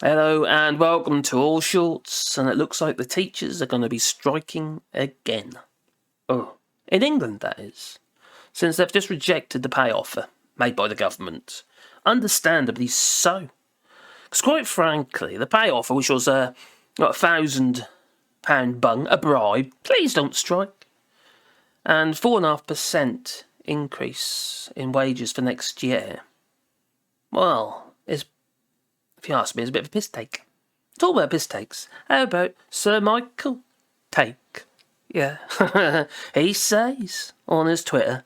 Hello and welcome to Allshorts, and it looks like the teachers are going to be striking again. Oh, in England that is, since they've just rejected the pay offer made by the government. Understandably so. Because quite frankly, the pay offer, which was a £1,000 bung, a bribe, please don't strike, and 4.5% increase in wages for next year, well, if you ask me, it's a bit of a piss take. Talk about piss takes. How about Sir Michael Take? Yeah. He says on his Twitter,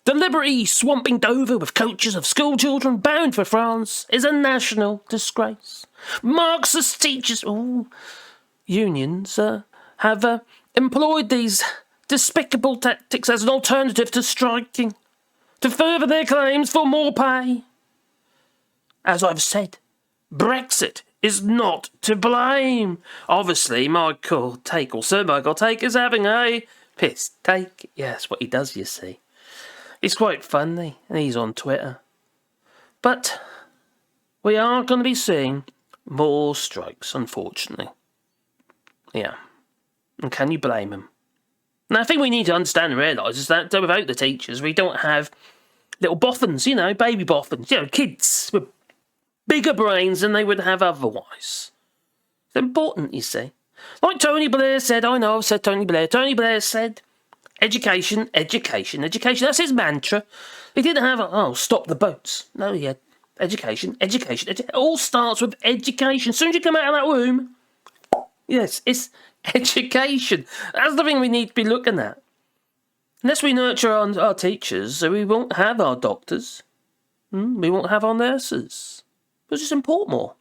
deliberately swamping Dover with coaches of school children bound for France is a national disgrace. Marxist teachers, unions, have employed these despicable tactics as an alternative to striking, to further their claims for more pay. As I've said, Brexit is not to blame. Obviously, Sir Michael Take is having a piss take. Yes, what he does, you see. He's quite funny, and he's on Twitter. But we are going to be seeing more strikes, unfortunately. Yeah. And can you blame him? Now, I think we need to understand and realise is that without the teachers, we don't have little boffins, baby boffins, kids with bigger brains than they would have otherwise. It's important, you see. Like Tony Blair said, I know I've said Tony Blair. Tony Blair said, education, education, education. That's his mantra. He didn't have, stop the boats. No, he had education, education. It all starts with education. As soon as you come out of that womb, yes, it's education. That's the thing we need to be looking at. Unless we nurture our teachers, so we won't have our doctors. We won't have our nurses. We'll just import more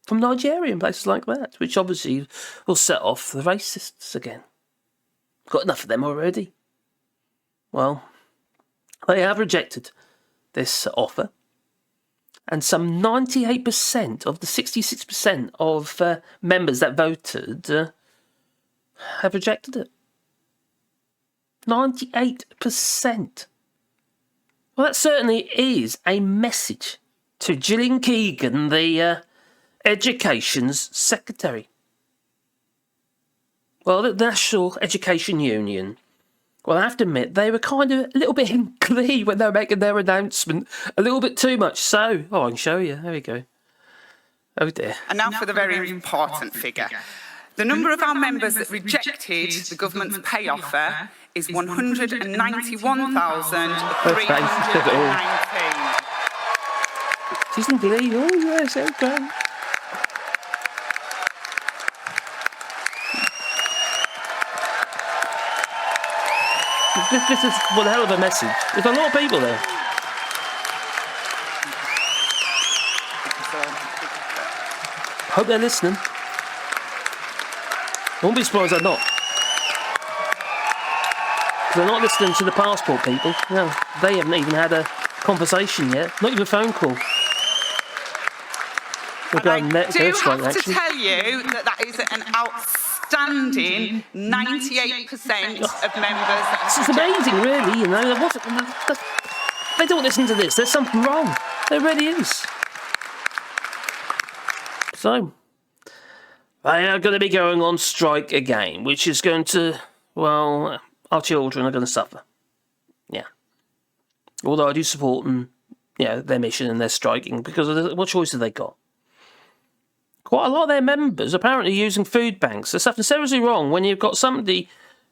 from Nigeria and places like that, which obviously will set off the racists again. Got enough of them already. Well, they have rejected this offer, and some 98% of the 66% of members that voted have rejected it. 98%. Well, that certainly is a message to Gillian Keegan, the Education's Secretary. Well, the National Education Union, well, I have to admit, they were kind of a little bit in glee when they were making their announcement. A little bit too much so. I can show you. There we go. Oh, dear. And now for the very important figure. The number of our members that rejected the government's pay offer is 191,319. She's in glee. Oh, yes, okay. This is one hell of a message. There's a lot of people there. Hope they're listening. I won't be surprised they're not. They're not listening to the passport people. No, they haven't even had a conversation yet. Not even a phone call. And I do have to tell you that is an outstanding 98% of members. This is amazing, really. They don't listen to this. There's something wrong. There really is. So, they are going to be going on strike again, which is going to, well, our children are going to suffer. Yeah. Although I do support them, their mission and their striking, because what choice have they got? Quite a lot of their members apparently using food banks. There's something seriously wrong when you've got somebody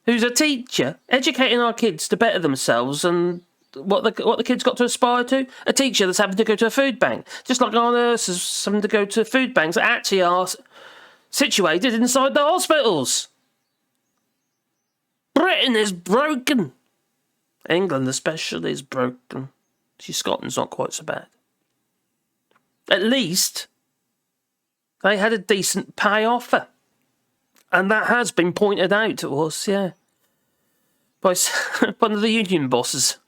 who's a teacher educating our kids to better themselves and what the kids got to aspire to. A teacher that's having to go to a food bank. Just like our nurses having to go to food banks that actually are situated inside the hospitals. Britain is broken. England especially is broken. Scotland's not quite so bad. At least they had a decent pay offer. And that has been pointed out to us, by one of the union bosses.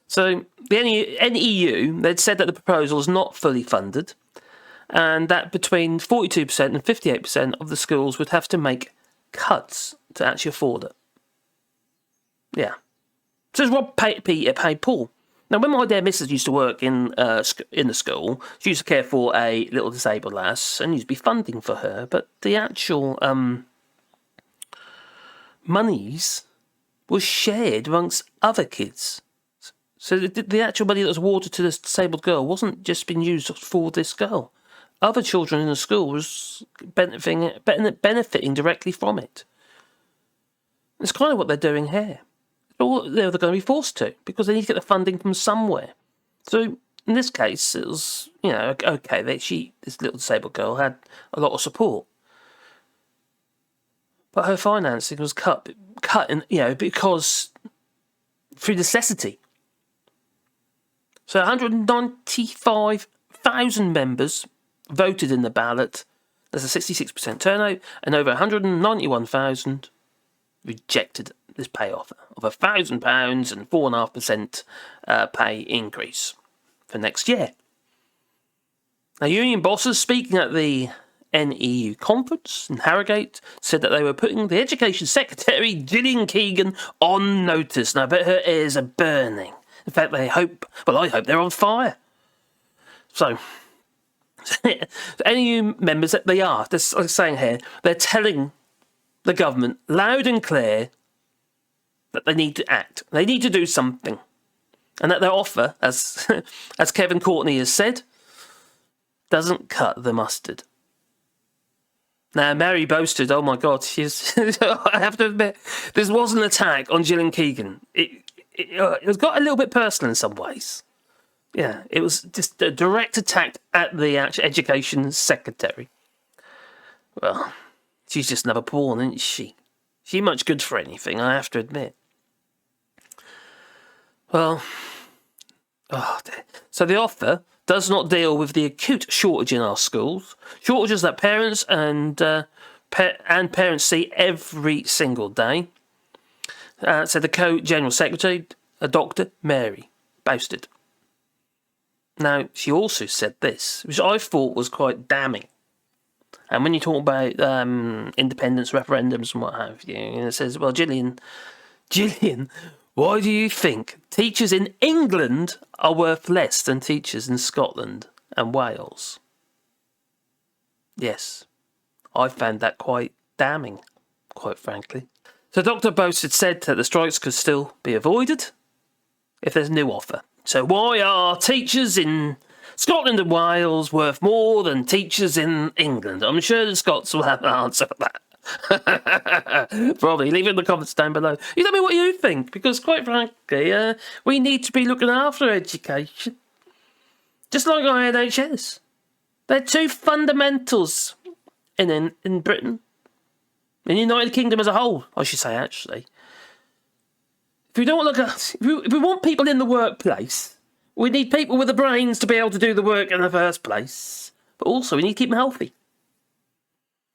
So the NEU, they'd said that the proposal is not fully funded and that between 42% and 58% of the schools would have to make cuts to actually afford it. Yeah. So Rob Peter paid Paul. Now, when my dear missus used to work in the school, she used to care for a little disabled lass and used to be funding for her, but the actual monies was shared amongst other kids. So the actual money that was awarded to this disabled girl wasn't just being used for this girl. Other children in the school was benefiting directly from it. It's kind of what they're doing here. They're going to be forced to, because they need to get the funding from somewhere. So in this case, it was, okay, this little disabled girl had a lot of support, but her financing was cut, because through necessity. So 195,000 members voted in the ballot. There's a 66% turnout, and over 191,000 rejected this pay offer of £1,000 and 4.5% pay increase for next year. Now, union bosses speaking at the NEU conference in Harrogate said that they were putting the Education Secretary, Gillian Keegan, on notice. And I bet her ears are burning. In fact, I hope they're on fire. So, NEU members, they're saying here, they're telling the government loud and clear that they need to act. They need to do something. And that their offer, as Kevin Courtney has said, doesn't cut the mustard. Now, Mary Bousted, oh my God, I have to admit, this was an attack on Gillian Keegan. It got a little bit personal in some ways. Yeah, it was just a direct attack at the actual Education Secretary. Well, she's just another pawn, isn't she? She ain't much good for anything, I have to admit. Well, so the offer does not deal with the acute shortage in our schools, shortages that parents and parents see every single day. Said the Co-General Secretary, Dr Mary Bousted. Now, she also said this, which I thought was quite damning. And when you talk about independence referendums and what have you, it says, well, Gillian, why do you think teachers in England are worth less than teachers in Scotland and Wales? Yes, I found that quite damning, quite frankly. So Dr Bousted said that the strikes could still be avoided if there's a new offer. So why are teachers in Scotland and Wales worth more than teachers in England? I'm sure the Scots will have an answer for that. Probably. Leave it in the comments down below. You tell me what you think, because quite frankly, we need to be looking after education. Just like our NHS. They're two fundamentals in Britain. In the United Kingdom as a whole, I should say, actually. If we want people in the workplace, we need people with the brains to be able to do the work in the first place. But also, we need to keep them healthy.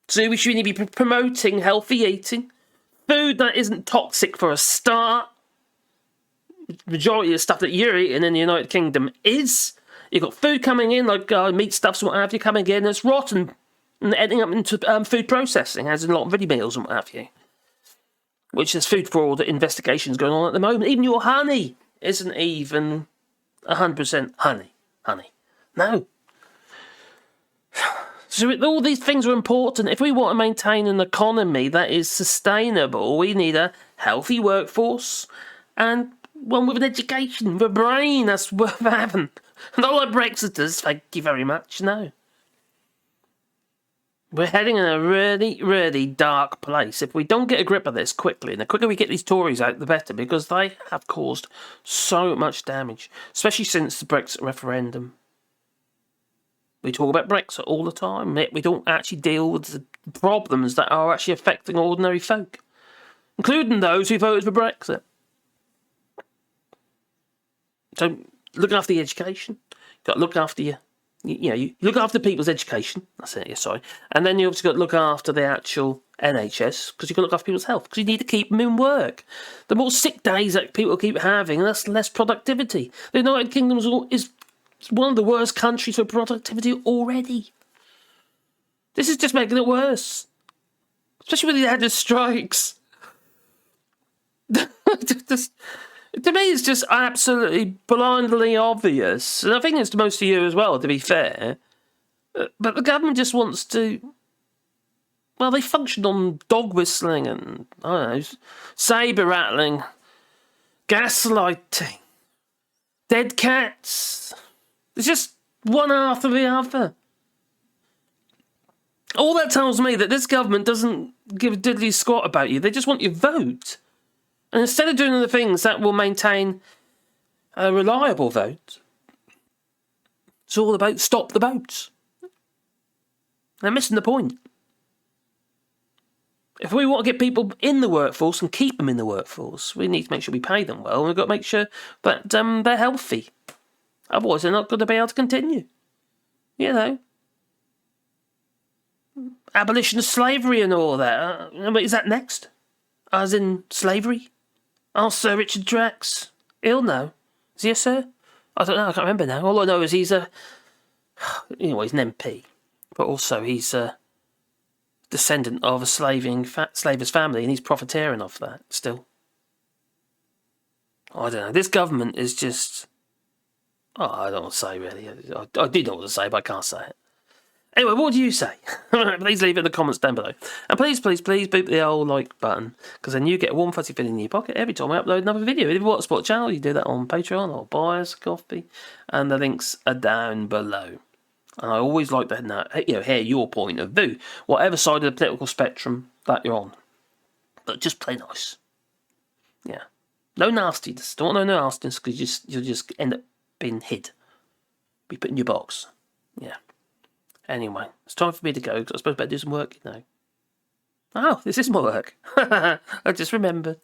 So we should be promoting healthy eating, food that isn't toxic for a start. The majority of stuff that you're eating in the United Kingdom is. You've got food coming in, like meat stuffs and what have you, coming in, and it's rotten and ending up into food processing, as in a lot of ready meals and what have you. Which is food fraud investigations going on at the moment. Even your honey isn't even 100% honey. No. So all these things are important. If we want to maintain an economy that is sustainable, we need a healthy workforce and one with an education, with a brain that's worth having. Not like Brexiters, thank you very much, no. We're heading in a really, really dark place. If we don't get a grip of this quickly, and the quicker we get these Tories out, the better, because they have caused so much damage, especially since the Brexit referendum. We talk about Brexit all the time, yet we don't actually deal with the problems that are actually affecting ordinary folk, including those who voted for Brexit. So, look after the education. You've got to look after you look after people's education. That's it, sorry. And then you obviously got to look after the actual NHS, because you've got to look after people's health, because you need to keep them in work. The more sick days that people keep having, that's less productivity. The United Kingdom is one of the worst countries for productivity already. This is just making it worse. Especially with the added strikes. To me, it's just absolutely blindly obvious. And I think it's to most of you as well, to be fair. But the government just wants to... Well, they function on dog whistling and, I don't know, sabre rattling, gaslighting, dead cats. It's just one after the other. All that tells me that this government doesn't give a diddly squat about you. They just want your vote. And instead of doing the things that will maintain a reliable vote, it's all about stop the votes. They're missing the point. If we want to get people in the workforce and keep them in the workforce, we need to make sure we pay them well, and we've got to make sure that they're healthy. Otherwise, they're not going to be able to continue. You know. Abolition of slavery and all that. Is that next? As in slavery? Oh, Sir Richard Drax. He'll know. Is he a sir? I don't know, I can't remember now. All I know is he's a... You know, he's an MP. But also he's a descendant of a slaver's family, and he's profiteering off that still. I don't know. This government is just... Oh, I don't want to say, really. I do know what to say, but I can't say it. Anyway, what do you say? Please leave it in the comments down below. And please, please, please boot the old like button, because then you get a warm fuzzy feeling in your pocket every time I upload another video. If you want to support the channel, you do that on Patreon or buy us a coffee, and the links are down below. And I always like to hear your point of view, whatever side of the political spectrum that you're on. But just play nice. Yeah. No nastiness. Don't want no nastiness, because you'll just end up being hid. Be put in your box. Yeah. Anyway, it's time for me to go, because I'm supposed to do some work, you know. Oh, this is my work. I just remembered.